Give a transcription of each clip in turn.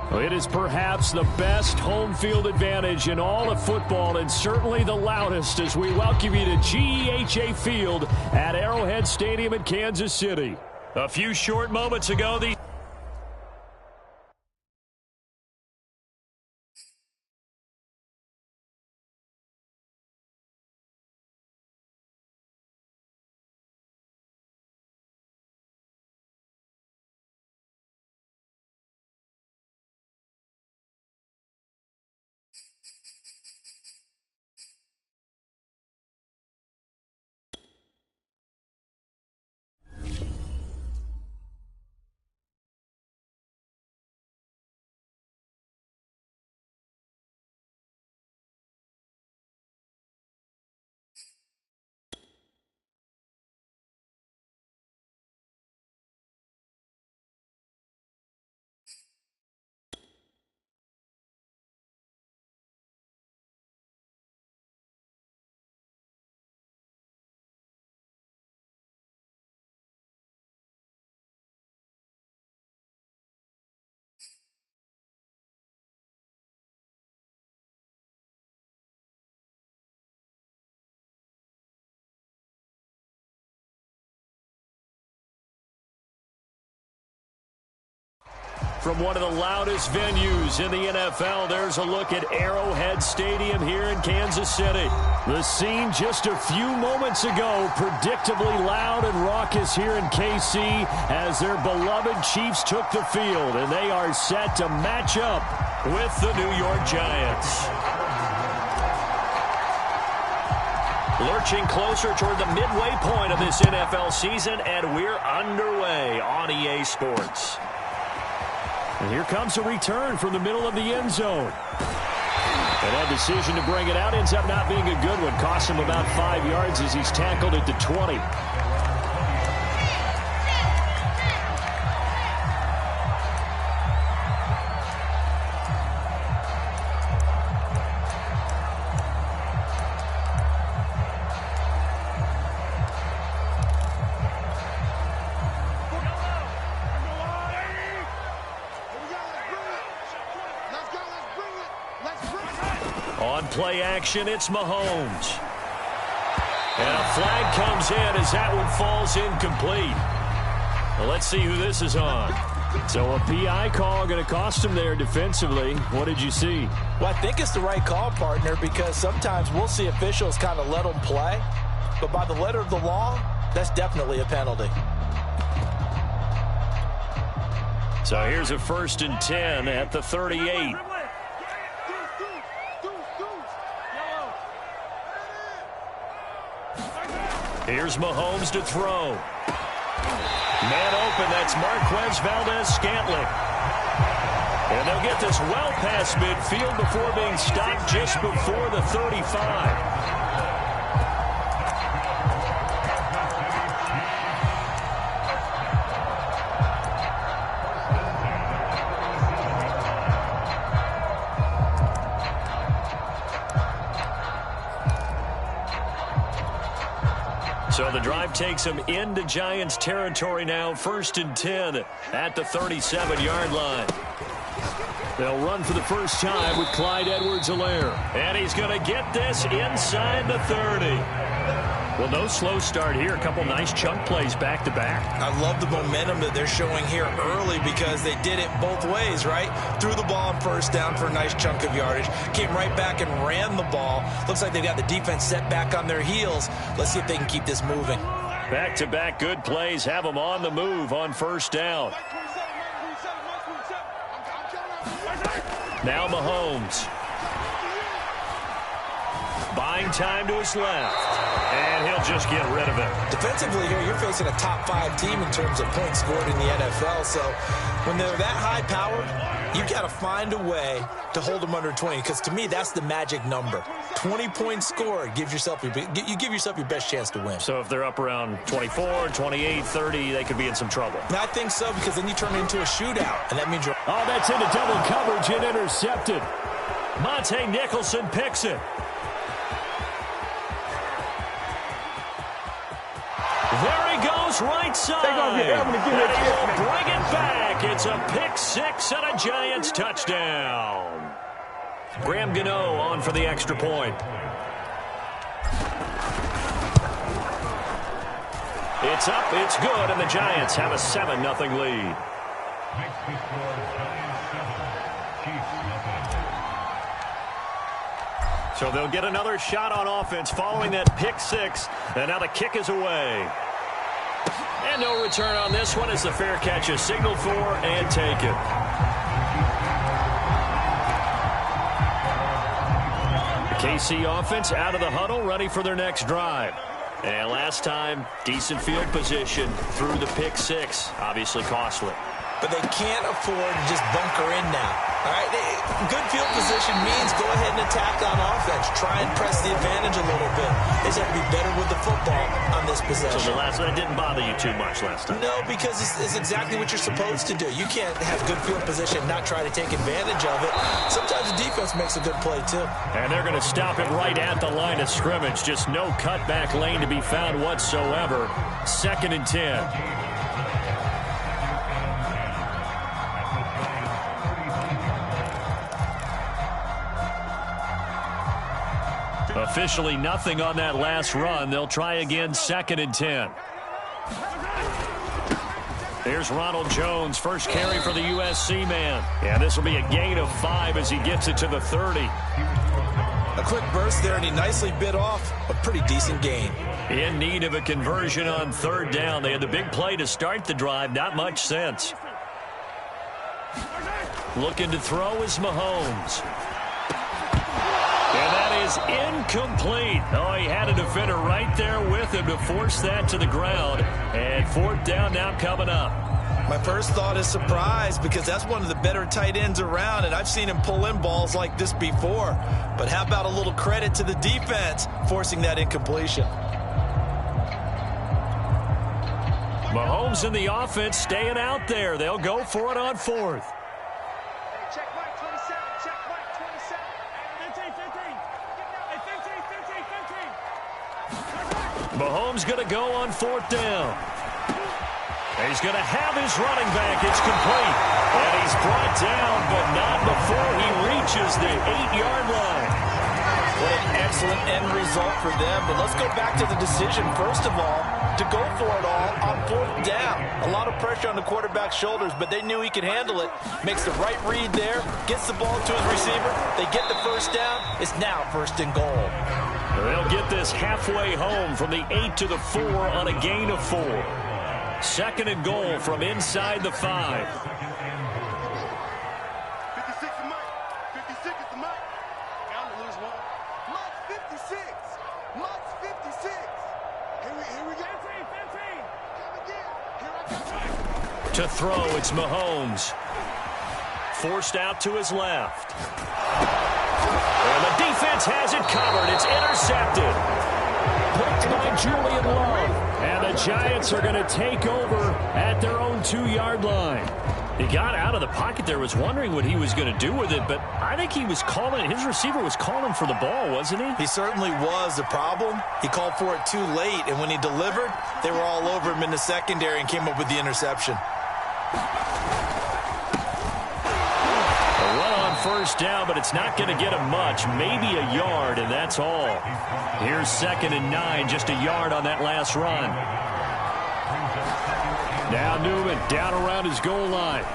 Well, it is perhaps the best home field advantage in all of football and certainly the loudest as we welcome you to GEHA Field at Arrowhead Stadium in Kansas City. A few short moments ago, the from one of the loudest venues in the NFL, there's a look at Arrowhead Stadium here in Kansas City. The scene just a few moments ago, predictably loud and raucous here in KC as their beloved Chiefs took the field, and they are set to match up with the New York Giants. Lurching closer toward the midway point of this NFL season, and we're underway on EA Sports. And here comes a return from the middle of the end zone. And that decision to bring it out ends up not being a good one. Cost him about 5 yards as he's tackled at the 20. Play action, it's Mahomes. And a flag comes in as that one falls incomplete. Well, let's see who this is on. So a PI call going to cost him there defensively. What did you see? Well, I think it's the right call, partner, because sometimes we'll see officials kind of let them play. But by the letter of the law, that's definitely a penalty. So here's a 1st and 10 at the 38. Here's Mahomes to throw. Man open, that's Marquez Valdez-Scantling. And they'll get this well past midfield before being stopped just before the 35. So the drive takes them into Giants territory now. 1st and 10 at the 37-yard line. They'll run for the first time with Clyde Edwards-Helaire. And he's going to get this inside the 30. Well, no slow start here. A couple nice chunk plays back-to-back. I love the momentum that they're showing here early because they did it both ways, right? Threw the ball on 1st down for a nice chunk of yardage. Came right back and ran the ball. Looks like they've got the defense set back on their heels. Let's see if they can keep this moving. Back-to-back good plays have them on the move on 1st down. Now Mahomes. Buying time to his left. And he'll just get rid of it. Defensively here, you're facing a top 5 team in terms of points scored in the NFL. So when they're that high powered, you've got to find a way to hold them under 20. Because to me, that's the magic number. 20 points scored. You give yourself your best chance to win. So if they're up around 24, 28, 30, they could be in some trouble. I think so, because then you turn it into a shootout. And that means you're... Oh, that's into double coverage and intercepted. Monte Nicholson picks it. There he goes goes right side. And he will bring it back. It's a pick six and a Giants touchdown. Graham Gano on for the extra point. It's up, it's good, and the Giants have a 7-0 lead. So they'll get another shot on offense following that pick six, and now the kick is away. And no return on this one as the fair catch is signaled for and taken. KC offense out of the huddle, ready for their next drive. And last time, decent field position through the pick six. Obviously costly. But they can't afford to just bunker in now. All right, good field position means go ahead and attack on offense. Try and press the advantage a little bit. They just have to be better with the football on this possession. So that didn't bother you too much last time? No, because it's exactly what you're supposed to do. You can't have good field position and not try to take advantage of it. Sometimes the defense makes a good play, too. And they're going to stop it right at the line of scrimmage. Just no cutback lane to be found whatsoever. 2nd and 10. Officially nothing on that last run. They'll try again, 2nd and 10. There's Ronald Jones, first carry for the USC man. Yeah, this will be a gain of 5 as he gets it to the 30. A quick burst there, and he nicely bit off a pretty decent gain. In need of a conversion on 3rd down. They had the big play to start the drive. Not much sense. Looking to throw is Mahomes. And that is incomplete. Oh, he had a defender right there with him to force that to the ground. And 4th down now coming up. My first thought is surprise because that's one of the better tight ends around, and I've seen him pull in balls like this before. But how about a little credit to the defense forcing that incompletion? Mahomes and the offense staying out there. They'll go for it on 4th. Mahomes going to go on 4th down. And he's going to have his running back. It's complete. And he's brought down, but not before he reaches the 8-yard line. What an excellent end result for them. But let's go back to the decision, first of all, to go for it all on 4th down. A lot of pressure on the quarterback's shoulders, but they knew he could handle it. Makes the right read there, gets the ball to his receiver. They get the first down. It's now 1st and goal. They'll get this halfway home from the 8 to the 4 on a gain of 4. 2nd and goal from inside the 5. 56 is Mike. 56 is the Mike. Gotta lose one. Mike's 56. Mike's 56. Here we go. 15. Come again. Here I come. To throw, it's Mahomes. Forced out to his left. And the defense has it covered. It's intercepted. Picked by Julian Love. And the Giants are going to take over at their own 2-yard line. He got out of the pocket there, was wondering what he was going to do with it, but I think he was calling, his receiver was calling for the ball, wasn't he? He certainly was. The problem, he called for it too late, and when he delivered, they were all over him in the secondary and came up with the interception. 1st down, but it's not going to get him much. Maybe a yard, and that's all. Here's 2nd and 9, just a yard on that last run. Now Newman down around his goal line.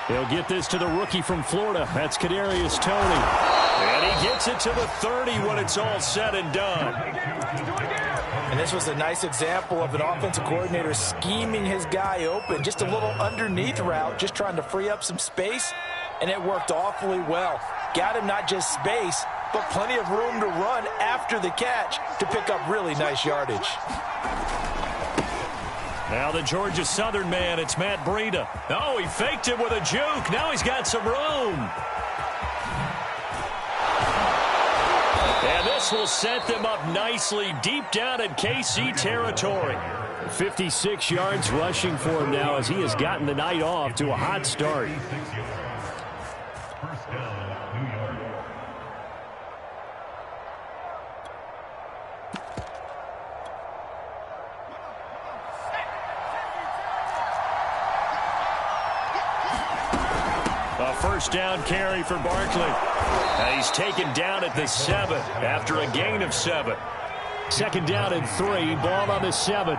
He'll get this to the rookie from Florida. That's Kadarius Toney. And he gets it to the 30 when it's all said and done. And this was a nice example of an offensive coordinator scheming his guy open. Just a little underneath route, just trying to free up some space. And it worked awfully well. Got him not just space, but plenty of room to run after the catch to pick up really nice yardage. Now the Georgia Southern man, it's Matt Breida. Oh, he faked it with a juke. Now he's got some room. And this will set them up nicely deep down in KC territory. 56 yards rushing for him now as he has gotten the night off to a hot start. first down carry for Barkley. And he's taken down at the 7 after a gain of 7. Second down and 3, ball on the 7.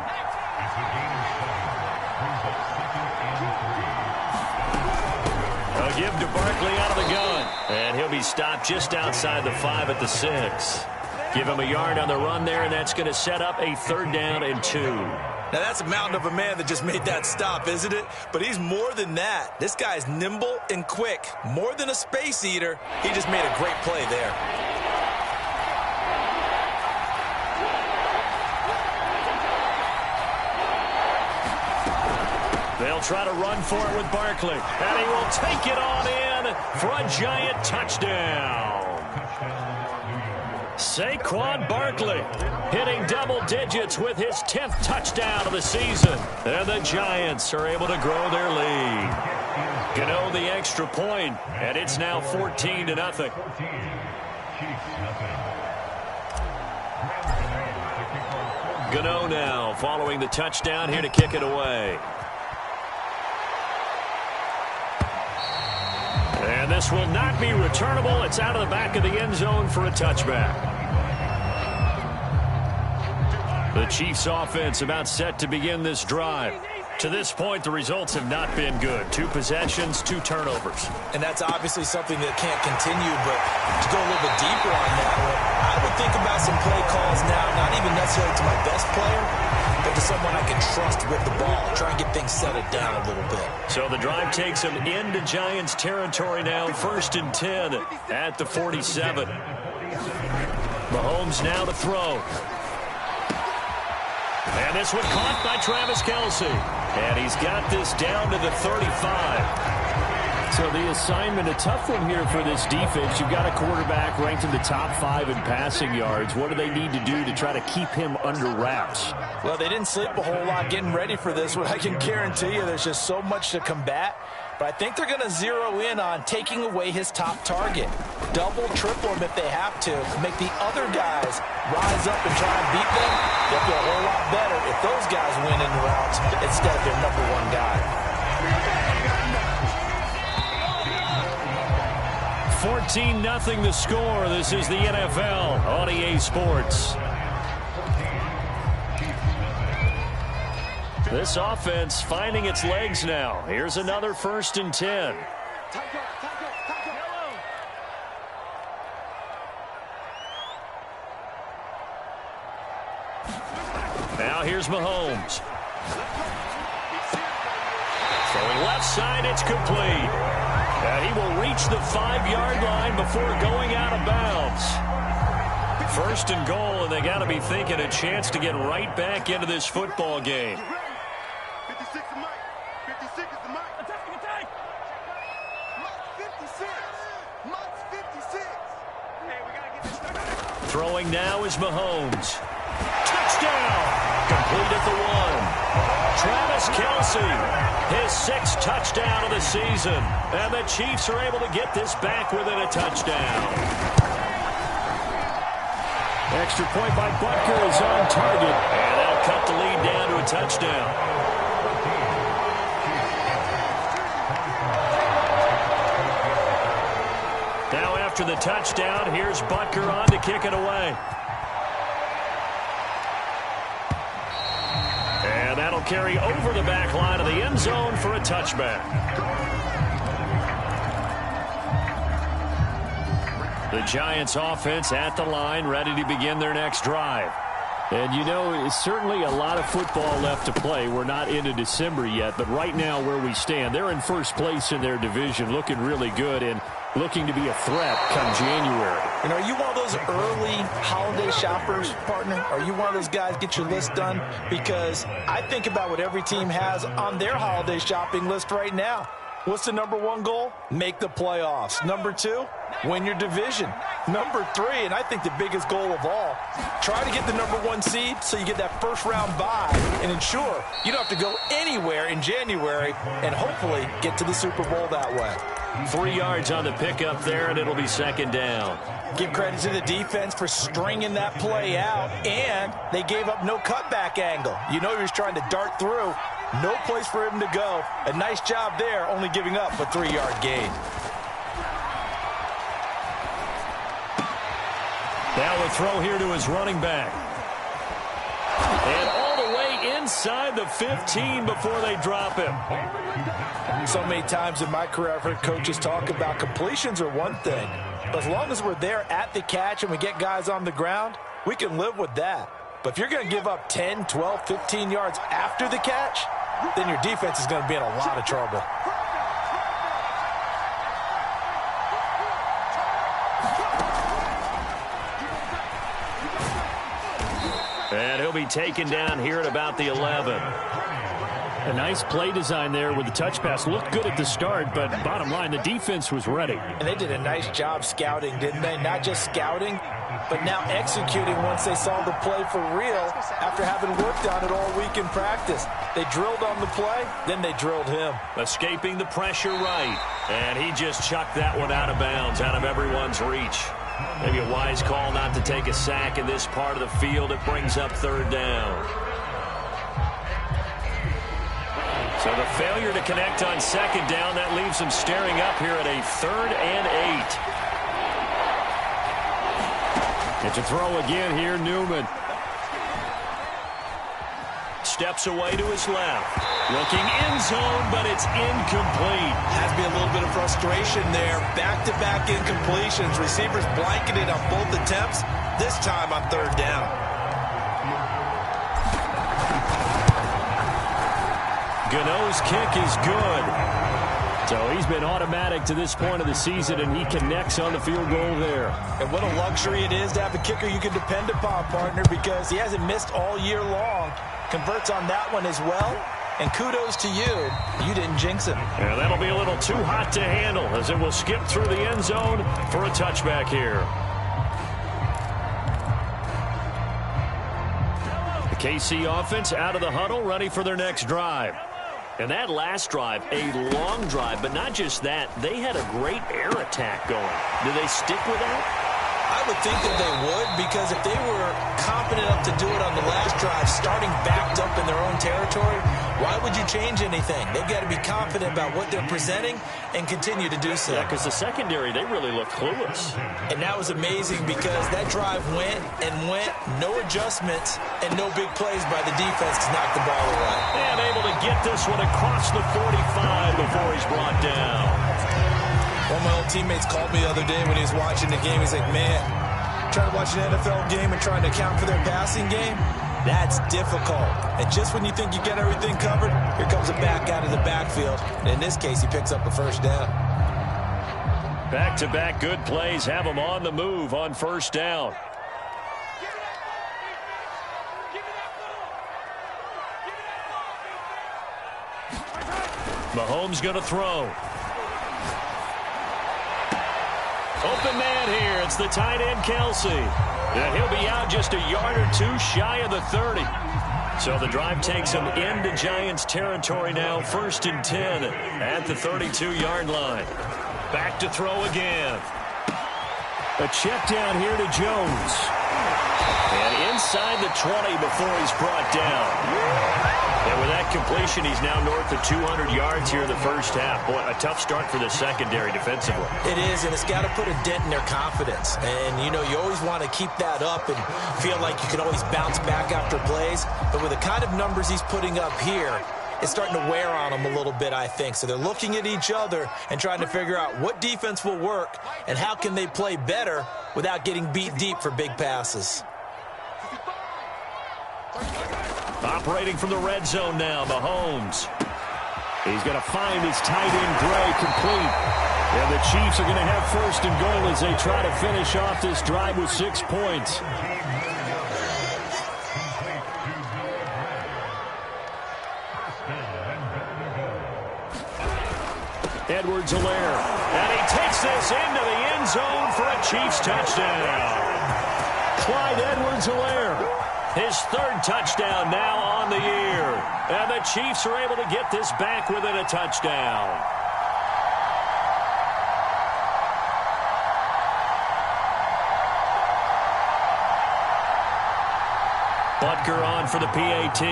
A give to Barkley out of the gun. And he'll be stopped just outside the 5 at the 6. Give him a yard on the run there, and that's going to set up a 3rd down and 2. Now, that's a mountain of a man that just made that stop, isn't it? But he's more than that. This guy's nimble and quick. More than a space eater. He just made a great play there. They'll try to run for it with Barkley. And he will take it on in for a Giant touchdown. Saquon Barkley hitting double digits with his 10th touchdown of the season. And the Giants are able to grow their lead. Gano the extra point, and it's now 14-0. Gano now following the touchdown here to kick it away. And this will not be returnable. It's out of the back of the end zone for a touchback. The Chiefs offense about set to begin this drive. To this point, the results have not been good. 2 possessions, 2 turnovers. And that's obviously something that can't continue, but to go a little bit deeper on that one, I would think about some play calls now, not even necessarily to my best player, but to someone I can trust with the ball. Try and get things settled down a little bit. So the drive takes them into Giants territory now. 1st and 10 at the 47. Mahomes now to throw. And this one caught by Travis Kelce. And he's got this down to the 35. So the assignment, a tough one here for this defense. You've got a quarterback ranked in the top 5 in passing yards. What do they need to do to try to keep him under wraps? Well, they didn't sleep a whole lot getting ready for this one. I can guarantee you there's just so much to combat. But I think they're going to zero in on taking away his top target. Double, triple him if they have to. Make the other guys rise up and try and beat them. They'll feel a whole lot better if those guys win in the routes instead of their number 1 guy. 14-0 the score. This is the NFL on EA Sports. This offense finding its legs now. Here's another 1st and 10. Now here's Mahomes. Throwing left side, it's complete. And he will reach the 5-yard line before going out of bounds. 1st and goal, and they got to be thinking a chance to get right back into this football game. 56 is Mike. 56 is the Mike. Attacking, attack. Mike 56. Mike's 56. Hey, we got to get this started. Throwing now is Mahomes. Touchdown. Complete at the 1. Travis Kelce, his 6th touchdown of the season. And the Chiefs are able to get this back within a touchdown. Extra point by Butker is on target. And that'll cut the lead down to a touchdown. Now after the touchdown, here's Butker on to kick it away. And that'll carry over the back line of the end zone for a touchback. The Giants offense at the line, ready to begin their next drive. And, you know, it's certainly a lot of football left to play. We're not into December yet, but right now where we stand, they're in first place in their division, looking really good and looking to be a threat come January. And are you one of those early holiday shoppers, partner? Are you one of those guys get your list done? Because I think about what every team has on their holiday shopping list right now. What's the number 1 goal? Make the playoffs. Number 2, win your division. Number 3, and I think the biggest goal of all, try to get the number 1 seed so you get that first-round bye and ensure you don't have to go anywhere in January and hopefully get to the Super Bowl that way. 3 yards on the pickup there, and it'll be 2nd down. Give credit to the defense for stringing that play out, and they gave up no cutback angle. You know he was trying to dart through. No place for him to go. A nice job there, only giving up a 3-yard gain. Now the throw here to his running back. And all the way inside the 15 before they drop him. So many times in my career I've heard coaches talk about completions are one thing. But as long as we're there at the catch and we get guys on the ground, we can live with that. But if you're going to give up 10, 12, 15 yards after the catch, then your defense is going to be in a lot of trouble. And he'll be taken down here at about the 11. A nice play design there with the touch pass. Looked good at the start, but bottom line, the defense was ready. And they did a nice job scouting, didn't they? Not just scouting, but now executing once they saw the play for real after having worked on it all week in practice. They drilled on the play, then they drilled him. Escaping the pressure right. And he just chucked that one out of bounds, out of everyone's reach. Maybe a wise call not to take a sack in this part of the field. It brings up third down. So the failure to connect on second down, that leaves them staring up here at a 3rd and 8. It's a throw again here, Newman. Steps away to his left. Looking end zone, but it's incomplete. Has to be a little bit of frustration there. Back-to-back incompletions. Receivers blanketed on both attempts, this time on third down. Gano's kick is good. So he's been automatic to this point of the season, and he connects on the field goal there. And what a luxury it is to have a kicker you can depend upon, partner, because he hasn't missed all year long. Converts on that one as well. And kudos to you. You didn't jinx him. Yeah, that'll be a little too hot to handle as it will skip through the end zone for a touchback here. The KC offense out of the huddle, ready for their next drive. And that last drive, a long drive, but not just that. They had a great air attack going. Do they stick with that? I would think that they would, because if they were confident enough to do it on the last drive, starting backed up in their own territory, why would you change anything? They've got to be confident about what they're presenting and continue to do so. Yeah, because the secondary, they really look clueless. And that was amazing because that drive went and went, no adjustments, and no big plays by the defense to knock the ball away. And able to get this one across the 45 before he's brought down. One of my old teammates called me the other day when he was watching the game. He's like, man, trying to watch an NFL game and trying to account for their passing game, that's difficult. And just when you think you get everything covered, here comes a back out of the backfield. And in this case, he picks up a first down. Back-to-back good plays have them on the move on first down. Mahomes going to throw. Open man here. It's the tight end, Kelsey. And he'll be out just a yard or two shy of the 30. So the drive takes him into Giants territory now. 1st and 10 at the 32-yard line. Back to throw again. A check down here to Jones. And inside the 20 before he's brought down. And with that completion, he's now north of 200 yards here in the first half. Boy, a tough start for the secondary defensively. It is, and it's got to put a dent in their confidence. And, you know, you always want to keep that up and feel like you can always bounce back after plays. But with the kind of numbers he's putting up here, it's starting to wear on them a little bit, I think. So they're looking at each other and trying to figure out what defense will work and how can they play better without getting beat deep for big passes. Operating from the red zone now, Mahomes. He's going to find his tight end, Gray, complete. And the Chiefs are going to have 1st and goal as they try to finish off this drive with 6 points. Edwards-Helaire. And he takes this into the end zone for a Chiefs touchdown. Clyde Edwards-Helaire. His 3rd touchdown now on the year. And the Chiefs are able to get this back within a touchdown. Butker on for the PAT.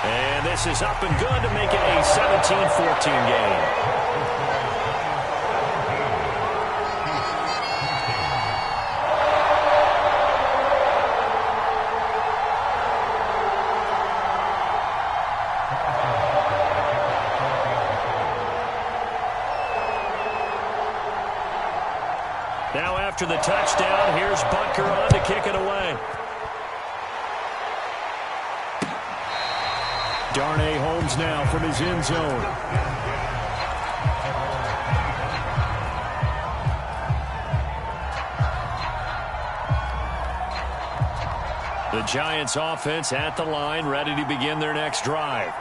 And this is up and good to make it a 17-14 game. after the touchdown. Here's Butker on to kick it away. Darnay Holmes now from his end zone. The Giants offense at the line, ready to begin their next drive.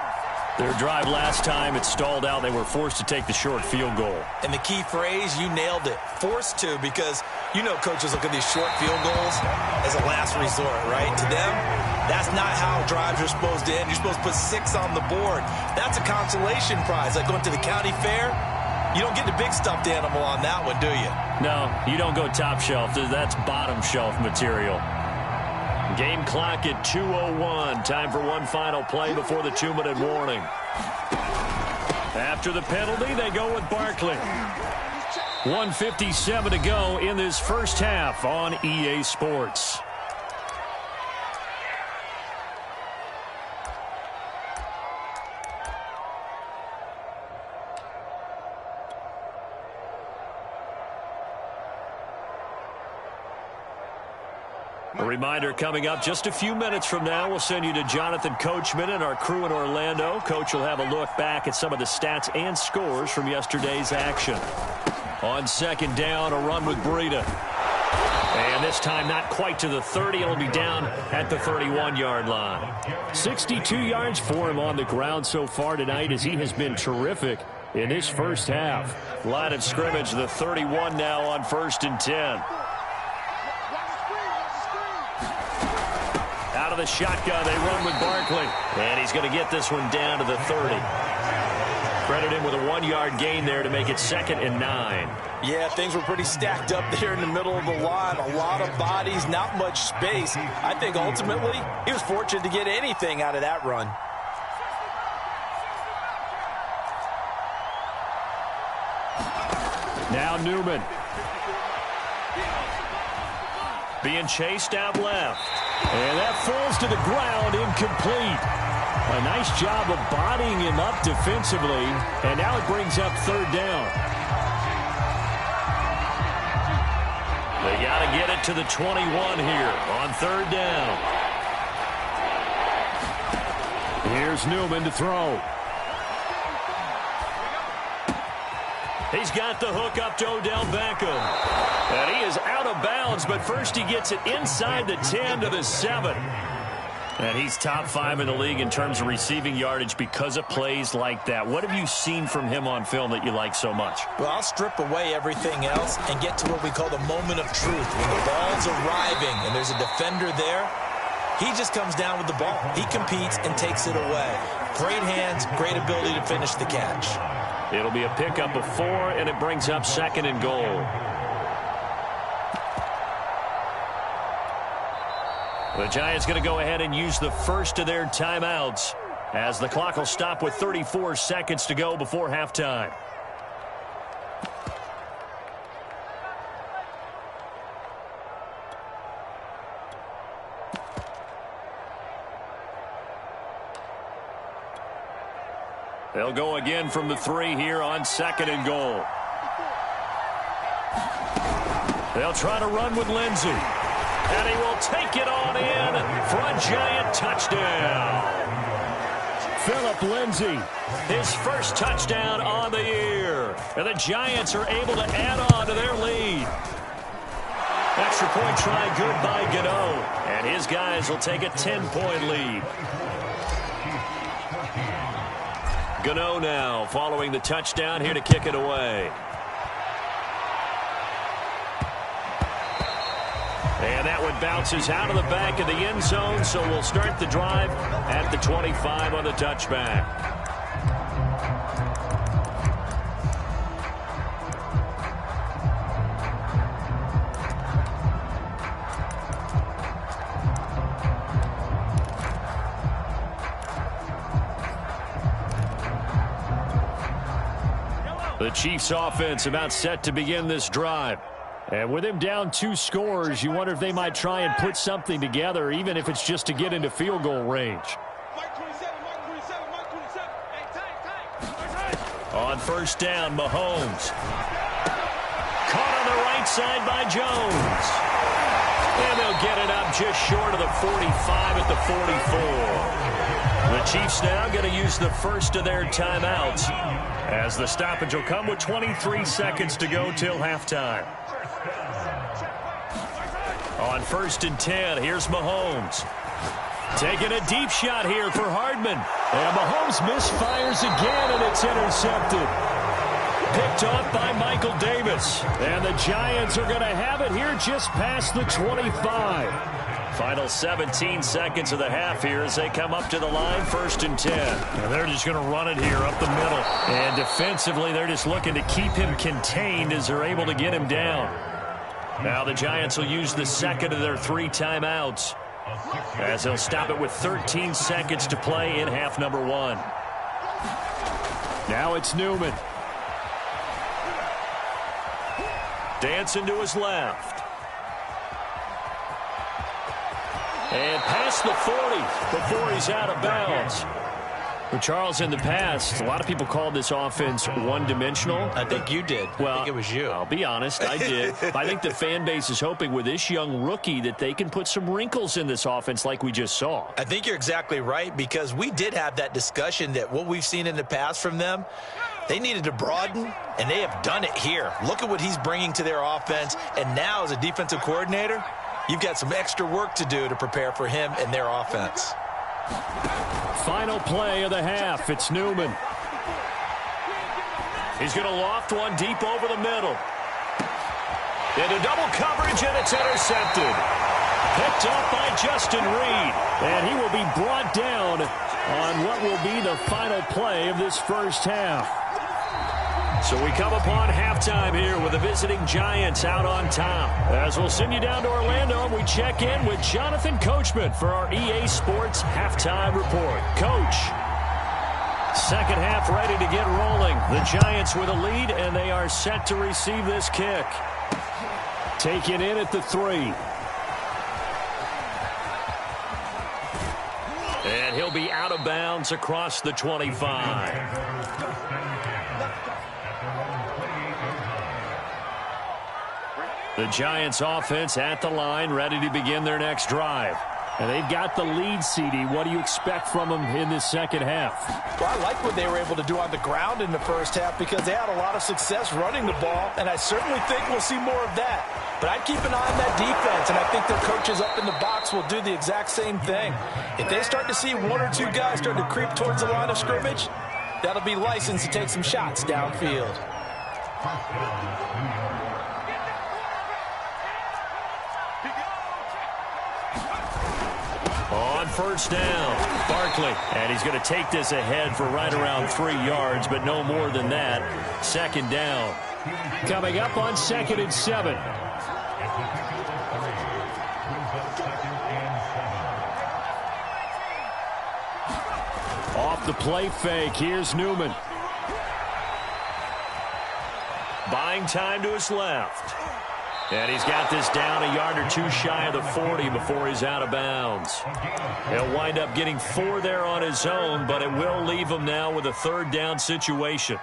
Their drive last time, it stalled out. They were forced to take the short field goal. And the key phrase, you nailed it, forced to, because you know coaches look at these short field goals as a last resort, right? To them, that's not how drives are supposed to end. You're supposed to put 6 on the board. That's a consolation prize, like going to the county fair. You don't get the big stuffed animal on that one, do you? No, you don't go top shelf. That's bottom shelf material. Game clock at 2:01. Time for one final play before the 2-minute warning. After the penalty, they go with Barkley. 1:57 to go in this first half on EA Sports. A reminder coming up just a few minutes from now, we'll send you to Jonathan Coachman and our crew in Orlando. Coach will have a look back at some of the stats and scores from yesterday's action. On second down, a run with Breida. And this time not quite to the 30. It'll be down at the 31-yard line. 62 yards for him on the ground so far tonight as he has been terrific in this first half. Line of scrimmage, the 31 now on 1st and 10. Out of the shotgun, they run with Barkley. And he's going to get this one down to the 30. Credit him with a 1-yard gain there to make it 2nd and 9. Yeah, things were pretty stacked up there in the middle of the line. A lot of bodies, not much space. I think ultimately he was fortunate to get anything out of that run. Now Newman. Being chased out left. And that falls to the ground, incomplete. A nice job of bodying him up defensively, and now it brings up 3rd down. They got to get it to the 21 here on 3rd down. Here's Newman to throw. He's got the hook up to Odell Beckham. And he is out of bounds, but first he gets it inside the 10 to the 7. And he's top 5 in the league in terms of receiving yardage because of plays like that. What have you seen from him on film that you like so much? Well, I'll strip away everything else and get to what we call the moment of truth. When the ball's arriving and there's a defender there, he just comes down with the ball. He competes and takes it away. Great hands, great ability to finish the catch. It'll be a pickup of 4, and it brings up 2nd and goal. The Giants going to go ahead and use the first of their timeouts as the clock will stop with 34 seconds to go before halftime. They'll go again from the 3 here on 2nd and goal. They'll try to run with Lindsey. And he will take it on in for a Giant touchdown. Phillip Lindsay, his first touchdown on the year. And the Giants are able to add on to their lead. Extra point try good by Gano. And his guys will take a 10-point lead. Gano now following the touchdown here to kick it away. And that one bounces out of the back of the end zone, so we'll start the drive at the 25 on the touchback. The Chiefs offense about set to begin this drive. And with him down 2 scores, you wonder if they might try and put something together, even if it's just to get into field goal range. On first down, Mahomes. caught on the right side by Jones. And they'll get it up just short of the 45 at the 44. The Chiefs now going to use the first of their timeouts, as the stoppage will come with 23 seconds to go till halftime. On 1st and 10, here's Mahomes. Taking a deep shot here for Hardman. And Mahomes misfires again, and it's intercepted. Picked off by Michael Davis. And the Giants are going to have it here just past the 25. Final 17 seconds of the half here as they come up to the line, 1st and 10. And they're just going to run it here up the middle. And defensively, they're just looking to keep him contained as they're able to get him down. Now the Giants will use the second of their 3 timeouts, as they'll stop it with 13 seconds to play in half number 1. Now it's Newman. Dancing to his left. And past the 40 before he's out of bounds. Well, Charles, in the past, a lot of people called this offense one-dimensional. I think you did. Well, I think it was you. I'll be honest, I did. I think the fan base is hoping with this young rookie that they can put some wrinkles in this offense like we just saw. I think you're exactly right, because we did have that discussion that what we've seen in the past from them, they needed to broaden, and they have done it here. Look at what he's bringing to their offense, and now as a defensive coordinator, you've got some extra work to do to prepare for him and their offense. Final play of the half. It's Newman. He's going to loft one deep over the middle. Into double coverage, and it's intercepted. Picked up by Justin Reed. And he will be brought down on what will be the final play of this first half. So we come upon halftime here with the visiting Giants out on top. As we'll send you down to Orlando, and we check in with Jonathan Coachman for our EA Sports Halftime Report. Coach, second half ready to get rolling. The Giants with a lead, and they are set to receive this kick. Taken in at the 3. And he'll be out of bounds across the 25. The Giants offense at the line, ready to begin their next drive. And they've got the lead, CD. What do you expect from them in this second half? Well, I like what they were able to do on the ground in the first half, because they had a lot of success running the ball, and I certainly think we'll see more of that. But I'd keep an eye on that defense, and I think their coaches up in the box will do the exact same thing. If they start to see 1 or 2 guys start to creep towards the line of scrimmage, that'll be licensed to take some shots downfield. On first down, Barkley. And he's going to take this ahead for right around 3 yards, but no more than that. Second down. Coming up on 2nd and 7. Off the play fake, here's Newman. Buying time to his left. And he's got this down a yard or 2 shy of the 40 before he's out of bounds. He'll wind up getting 4 there on his own, but it will leave him now with a 3rd down situation.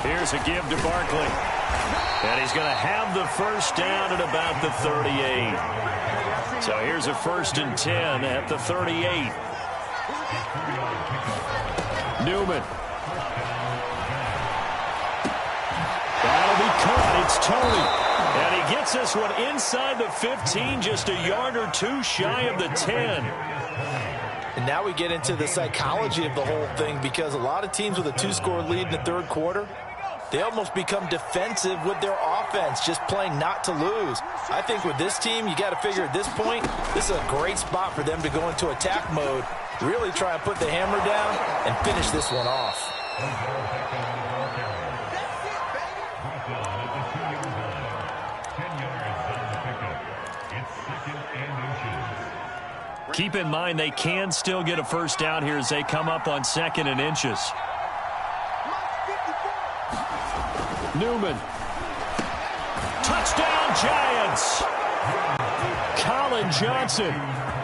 Here's a give to Barkley. And he's going to have the first down at about the 38. So here's a 1st and 10 at the 38. Newman. That'll be caught. It's Tony. And he gets this one inside the 15, just a yard or 2 shy of the 10. And now we get into the psychology of the whole thing, because a lot of teams with a 2-score lead in the 3rd quarter, they almost become defensive with their offense, just playing not to lose. I think with this team, you got to figure at this point, this is a great spot for them to go into attack mode, really try and put the hammer down and finish this one off. Keep in mind they can still get a first down here as they come up on 2nd and inches. Newman. Touchdown, Giants! Colin Johnson,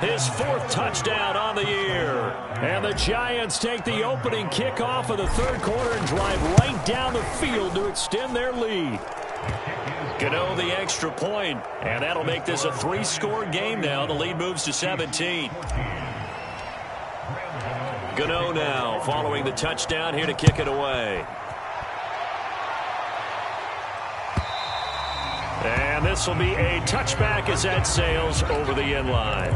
his 4th touchdown on on the year. And the Giants take the opening kickoff of the third quarter and drive right down the field to extend their lead. Gano the extra point, and that'll make this a 3-score game now. The lead moves to 17. Gano now following the touchdown here to kick it away. And this will be a touchback as that sails over the end line.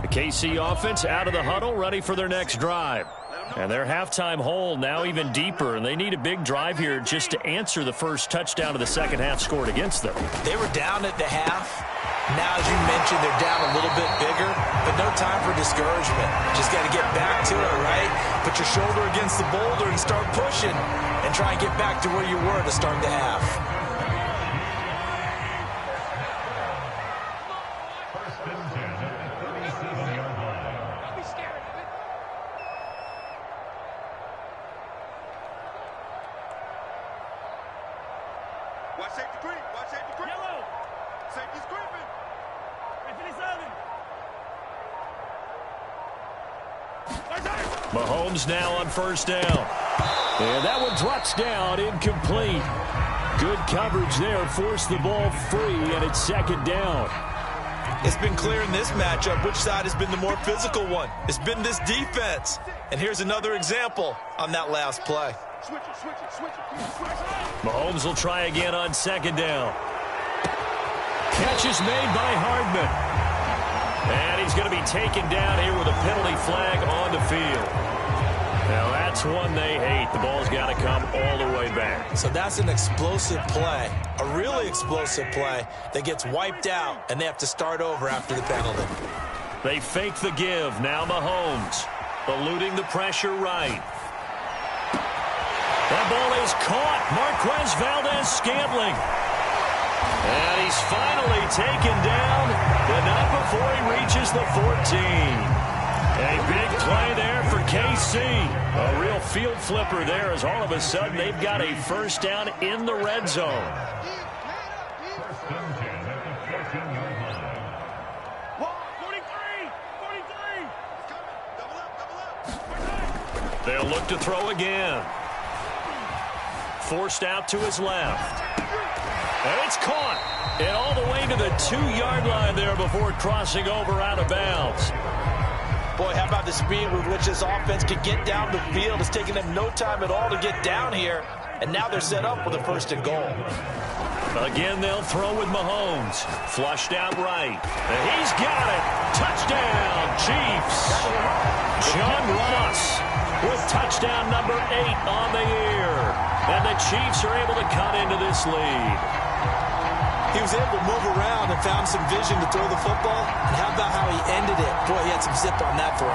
The KC offense out of the huddle, ready for their next drive. And their halftime hole now even deeper, and they need a big drive here just to answer the first touchdown of the second half scored against them. They were down at the half. Now, as you mentioned, they're down a little bit bigger, but no time for discouragement. Just got to get back to it, right? Put your shoulder against the boulder and start pushing and try and get back to where you were to start the half. Watch safety green. Watch safety green. Yellow. Safety's creeping. 57. Mahomes now on first down. And that one drops down, incomplete. Good coverage there, forced the ball free, and it's second down. It's been clear in this matchup which side has been the more physical one. It's been this defense. And here's another example on that last play. Switch it, switch it, switch it. Switch it. Mahomes will try again on second down. Catch is made by Hardman. And he's going to be taken down here with a penalty flag on the field. Now that's one they hate. The ball's got to come all the way back. So that's an explosive play, a really explosive play that gets wiped out, and they have to start over after the penalty. They fake the give. Now Mahomes eluding the pressure right. That ball is caught. Marquez Valdez-Scantling. And he's finally taken down, but not before he reaches the 14. A big play there for KC. A real field flipper there as all of a sudden they've got a first down in the red zone. They'll look to throw again. Forced out to his left. And it's caught. And all the way to the 2-yard line there before crossing over out of bounds. Boy, how about the speed with which this offense can get down the field? It's taken them no time at all to get down here. And now they're set up with a first and goal. Again, they'll throw with Mahomes. Flushed out right. And he's got it. Touchdown, Chiefs. John Ross with touchdown number 8 on the year. And the Chiefs are able to cut into this lead. He was able to move around and found some vision to throw the football. And how about how he ended it? Boy, he had some zip on that throw.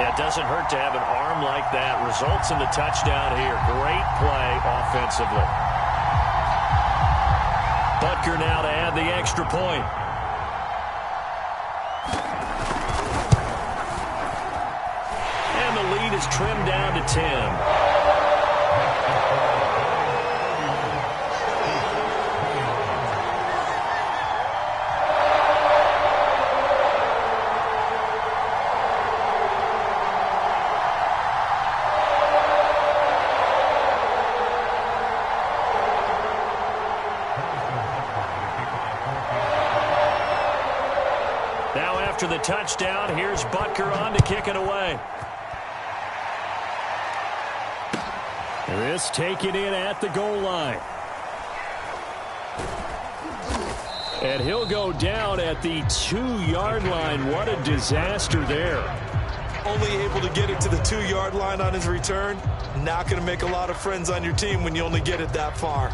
Yeah, it doesn't hurt to have an arm like that. Results in the touchdown here. Great play offensively. Butker now to add the extra point. And the lead is trimmed down to 10. After the touchdown, here's Butker on to kick it away. This taken in at the goal line. And he'll go down at the 2-yard line. What a disaster there. Only able to get it to the 2-yard line on his return. Not going to make a lot of friends on your team when you only get it that far.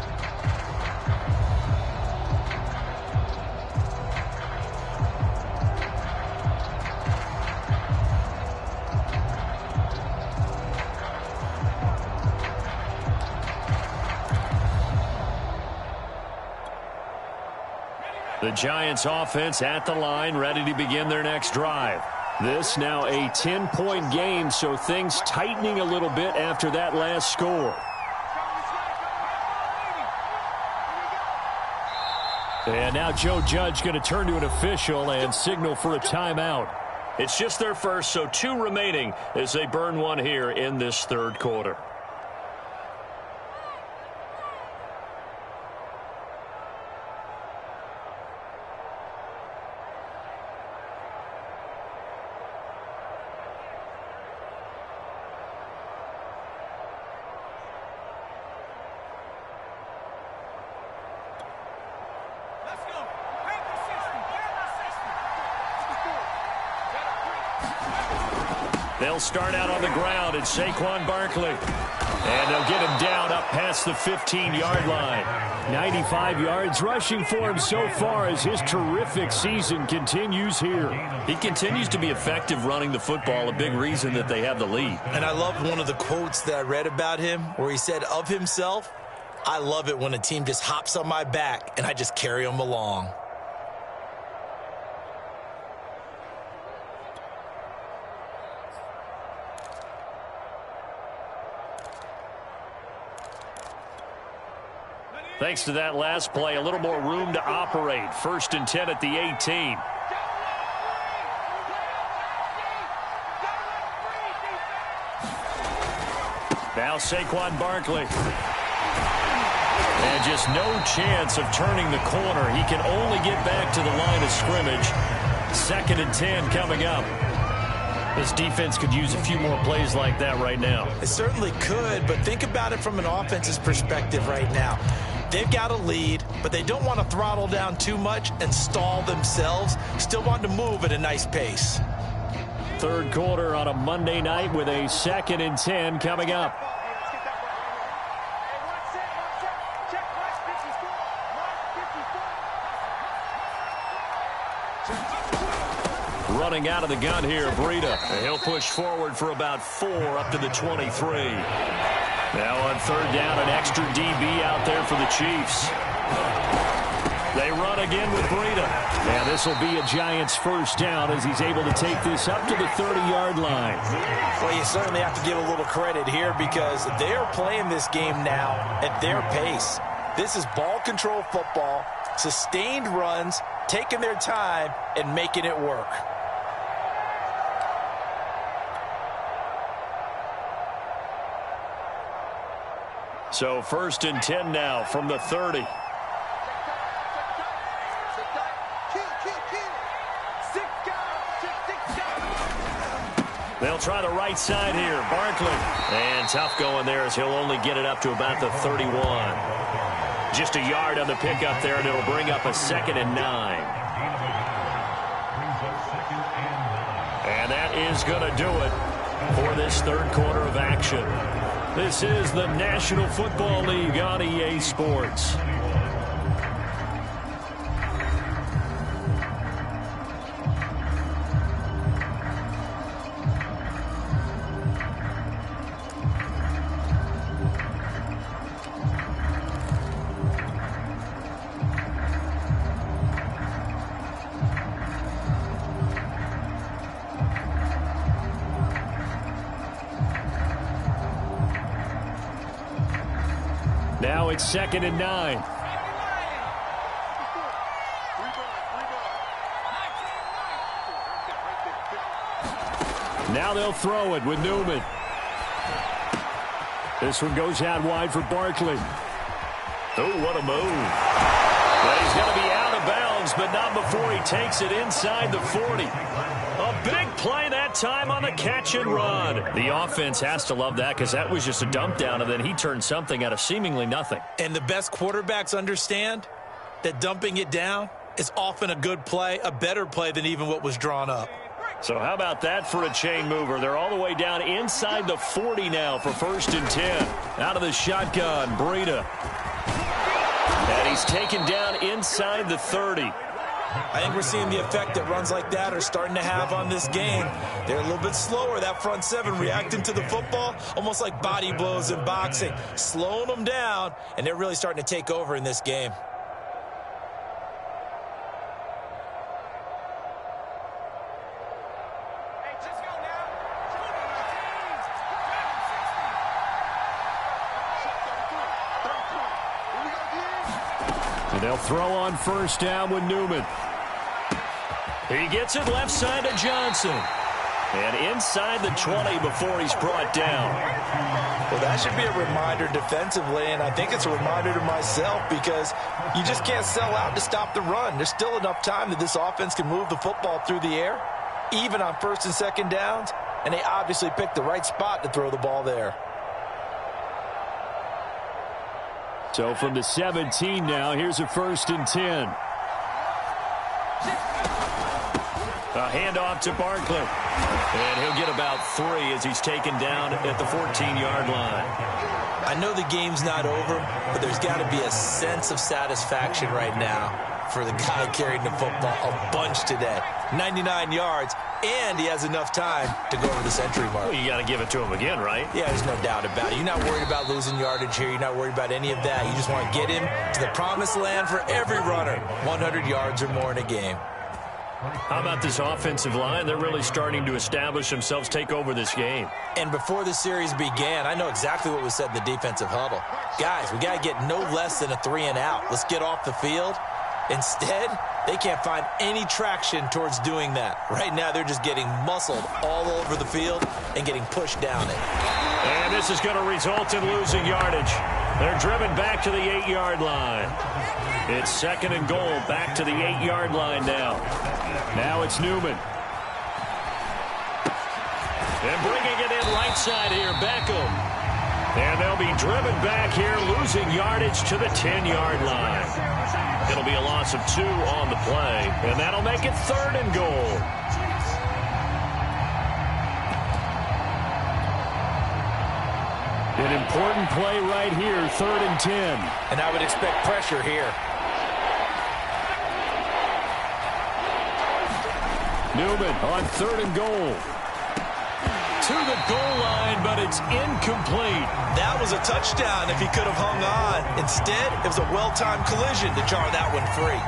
The Giants offense at the line, ready to begin their next drive. This now a 10-point game, so things tightening a little bit after that last score. And now Joe Judge going to turn to an official and signal for a timeout. It's just their first, so 2 remaining as they burn one here in this third quarter. They'll start out on the ground. It's Saquon Barkley. And they'll get him down up past the 15-yard line. 95 yards rushing for him so far as his terrific season continues here. He continues to be effective running the football, a big reason that they have the lead. And I love one of the quotes that I read about him where he said of himself, "I love it when a team just hops on my back and I just carry them along." Thanks to that last play, a little more room to operate. 1st and 10 at the 18. Now Saquon Barkley. And just no chance of turning the corner. He can only get back to the line of scrimmage. 2nd and 10 coming up. This defense could use a few more plays like that right now. It certainly could, but think about it from an offense's perspective right now. They've got a lead, but they don't want to throttle down too much and stall themselves. Still want to move at a nice pace. Third quarter on a Monday night with a 2nd and 10 coming up. Running out of the gun here, Breida. And he'll push forward for about 4 up to the 23. Now on 3rd down, an extra DB out there for the Chiefs. They run again with Breida. And this will be a Giants first down as he's able to take this up to the 30-yard line. Well, you certainly have to give a little credit here because they're playing this game now at their pace. This is ball control football, sustained runs, taking their time and making it work. So 1st and 10 now from the 30. They'll try the right side here. Barkley. And tough going there as he'll only get it up to about the 31. Just a yard on the pickup there, and it'll bring up a 2nd and 9. And that is going to do it for this third quarter of action. This is the National Football League on EA Sports. Now it's 2nd and 9. Now they'll throw it with Newman. This one goes out wide for Barkley. Oh, what a move. But he's going to be out of bounds, but not before he takes it inside the 40. A big play that time on the catch and run. The offense has to love that because that was just a dump down, and then he turned something out of seemingly nothing. And the best quarterbacks understand that dumping it down is often a good play, a better play than even what was drawn up. So how about that for a chain mover? They're all the way down inside the 40 now for 1st and 10. Out of the shotgun, Breida. And he's taken down inside the 30. I think we're seeing the effect that runs like that are starting to have on this game. They're a little bit slower, that front seven, reacting to the football, almost like body blows in boxing, slowing them down, and they're really starting to take over in this game. And they'll throw on first down with Newman. He gets it left side to Johnson. And inside the 20 before he's brought down. Well, that should be a reminder defensively, and I think it's a reminder to myself because you just can't sell out to stop the run. There's still enough time that this offense can move the football through the air, even on first and second downs, and they obviously picked the right spot to throw the ball there. So from the 17 now, here's a 1st and 10. A handoff to Barkley. And he'll get about 3 as he's taken down at the 14-yard line. I know the game's not over, but there's got to be a sense of satisfaction right now for the guy carrying the football a bunch today. 99 yards, and he has enough time to go over the century mark. Well, you got to give it to him again, right? Yeah, there's no doubt about it. You're not worried about losing yardage here. You're not worried about any of that. You just want to get him to the promised land for every runner. 100 yards or more in a game. How about this offensive line? They're really starting to establish themselves, take over this game. And before the series began, I know exactly what was said in the defensive huddle. Guys, we got to get no less than a 3 and out. Let's get off the field. Instead, they can't find any traction towards doing that. Right now, they're just getting muscled all over the field and getting pushed down it. And this is going to result in losing yardage. They're driven back to the 8-yard line. It's 2nd and goal, back to the 8-yard line now. Now it's Newman. And bringing it in right side here, Beckham. And they'll be driven back here, losing yardage to the 10-yard line. It'll be a loss of 2 on the play, and that'll make it 3rd and goal. An important play right here, 3rd and 10. And I would expect pressure here. Newman on 3rd and goal. To the goal line, but it's incomplete. That was a touchdown if he could have hung on. Instead, it was a well-timed collision to jar that one free.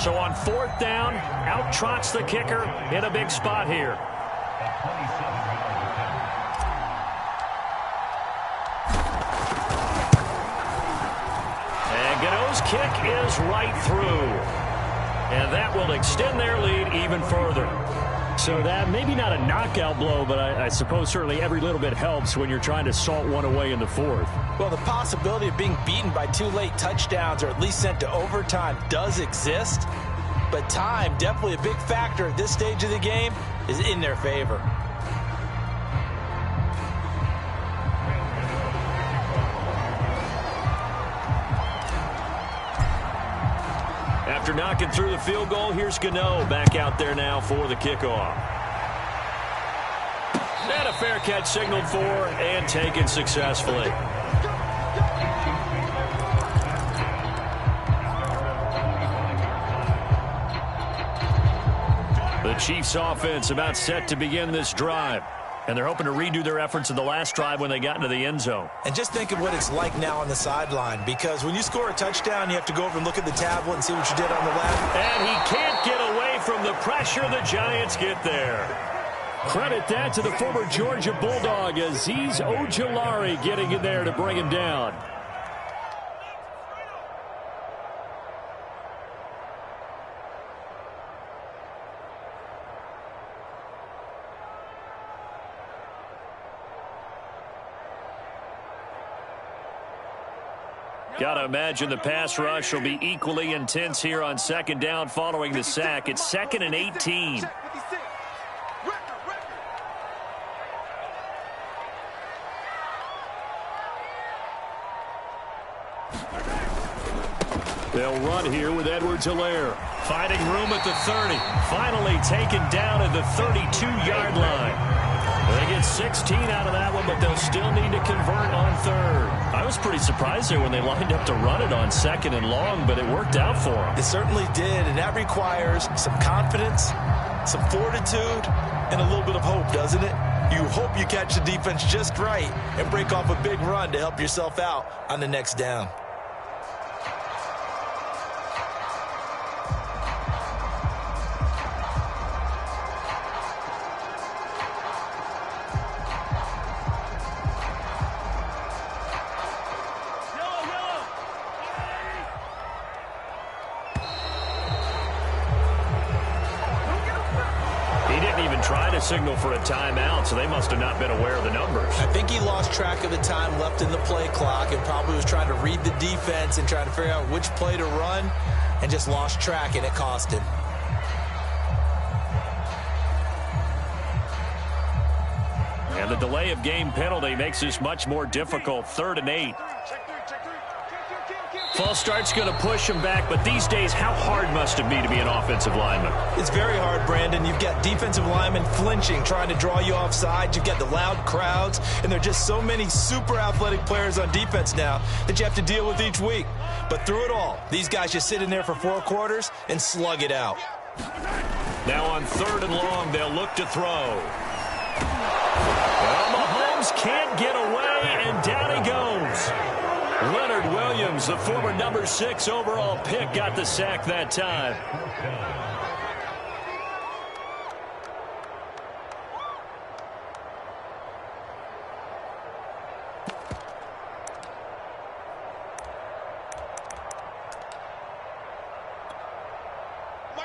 So on 4th down, out trots the kicker in a big spot here. Gano's kick is right through. And that will extend their lead even further. So that maybe not a knockout blow, but I suppose certainly every little bit helps when you're trying to salt one away in the 4th. Well, the possibility of being beaten by 2 late touchdowns or at least sent to overtime does exist. But time, definitely a big factor at this stage of the game, is in their favor. After knocking through the field goal, here's Gano back out there now for the kickoff. And a fair catch signaled for and taken successfully. The Chiefs offense about set to begin this drive. And they're hoping to redo their efforts in the last drive when they got into the end zone. And just think of what it's like now on the sideline, because when you score a touchdown, you have to go over and look at the tablet and see what you did on the left. And he can't get away from the pressure. The Giants get there. Credit that to the former Georgia Bulldog, Azeez Ojulari getting in there to bring him down. Got to imagine the pass rush will be equally intense here on 2nd down following the sack. It's 2nd and 18. They'll run here with Edwards-Helaire. Finding room at the 30. Finally taken down at the 32-yard line. They get 16 out of that one, but they'll still need to convert on 3rd. I was pretty surprised there when they lined up to run it on 2nd and long, but it worked out for them. It certainly did, and that requires some confidence, some fortitude, and a little bit of hope, doesn't it? You hope you catch the defense just right and break off a big run to help yourself out on the next down. signal for a timeout, so they must have not been aware of the numbers. I think he lost track of the time left in the play clock and probably was trying to read the defense and trying to figure out which play to run and just lost track, and it cost him. And the delay of game penalty makes this much more difficult. 3rd and 8. False start's going to push him back, but these days, how hard must it be to be an offensive lineman? It's very hard, Brandon. You've got defensive linemen flinching, trying to draw you offside. You've got the loud crowds, and there are just so many super athletic players on defense now that you have to deal with each week. But through it all, these guys just sit in there for 4 quarters and slug it out. Now on 3rd and long, they'll look to throw. Well, Mahomes can't get away, and down he goes. Leonard Williams, the former number 6 overall pick, got the sack that time.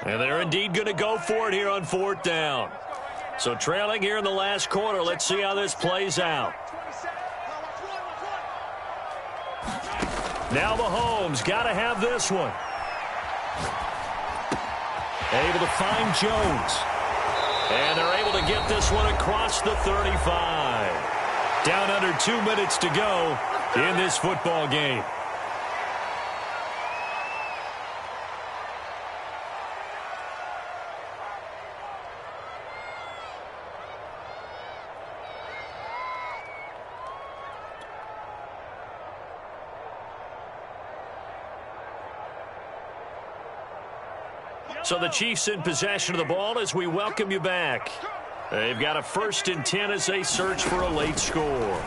And they're indeed going to go for it here on 4th down. So trailing here in the last quarter. Let's see how this plays out. Now Mahomes got to have this one. Able to find Jones. And they're able to get this one across the 35. Down under 2 minutes to go in this football game. So the Chiefs in possession of the ball as we welcome you back. They've got a 1st and 10 as they search for a late score.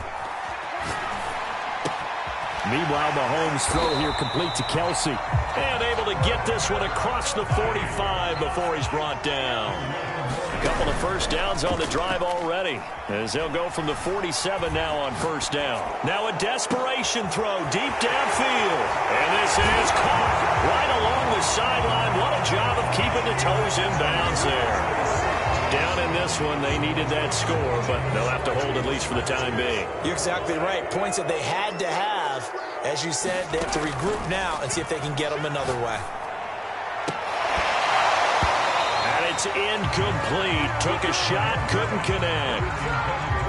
Meanwhile, Mahomes' throw here complete to Kelsey. And able to get this one across the 45 before he's brought down. A couple of first downs on the drive already, as they'll go from the 47 now on 1st down. Now a desperation throw deep downfield. And this is caught right along the sideline. What a job of keeping the toes in bounds there. Down in this one, they needed that score, but they'll have to hold at least for the time being. You're exactly right. Points that they had to have. As you said, they have to regroup now and see if they can get them another way. It's incomplete. Took a shot, couldn't connect.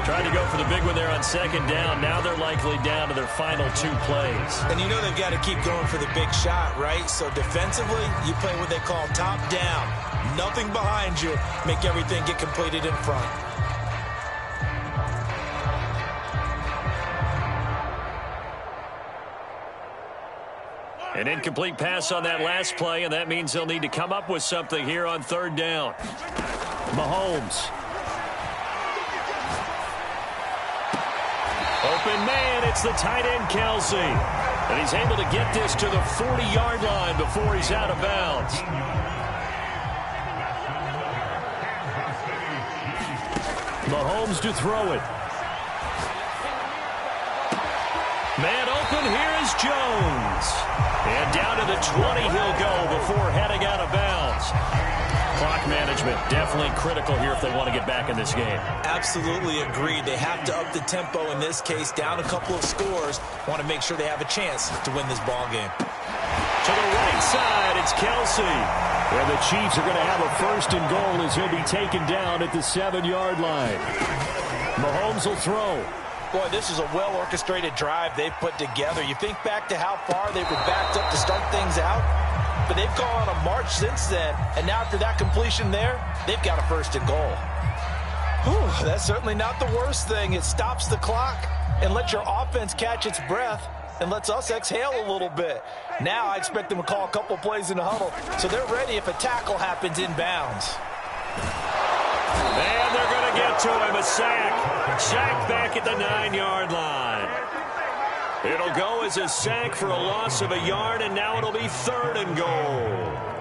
Tried to go for the big one there on 2nd down. Now they're likely down to their final 2 plays. And you know they've got to keep going for the big shot, right? So defensively, you play what they call top down. Nothing behind you. Make everything get completed in front. An incomplete pass on that last play, and that means they'll need to come up with something here on 3rd down. Mahomes. Open man, it's the tight end, Kelsey. And he's able to get this to the 40-yard line before he's out of bounds. Mahomes to throw it. Man open, here is Jones. And down to the 20 he'll go before heading out of bounds. Clock management definitely critical here if they want to get back in this game. Absolutely agreed. They have to up the tempo in this case, down a couple of scores. Want to make sure they have a chance to win this ball game. To the right side, it's Kelsey. And the Chiefs are going to have a 1st and goal as he'll be taken down at the 7-yard line. Mahomes will throw. Boy, this is a well-orchestrated drive they've put together. You think back to how far they were backed up to start things out, but they've gone on a march since then, and now after that completion there, they've got a 1st and goal. Whew, that's certainly not the worst thing. It stops the clock and lets your offense catch its breath and lets us exhale a little bit. Now I expect them to call a couple plays in the huddle, so they're ready if a tackle happens inbounds. And they're going to get to him, a sack. Sack back at the 9-yard line. It'll go as a sack for a loss of a yard, and now it'll be 3rd and goal.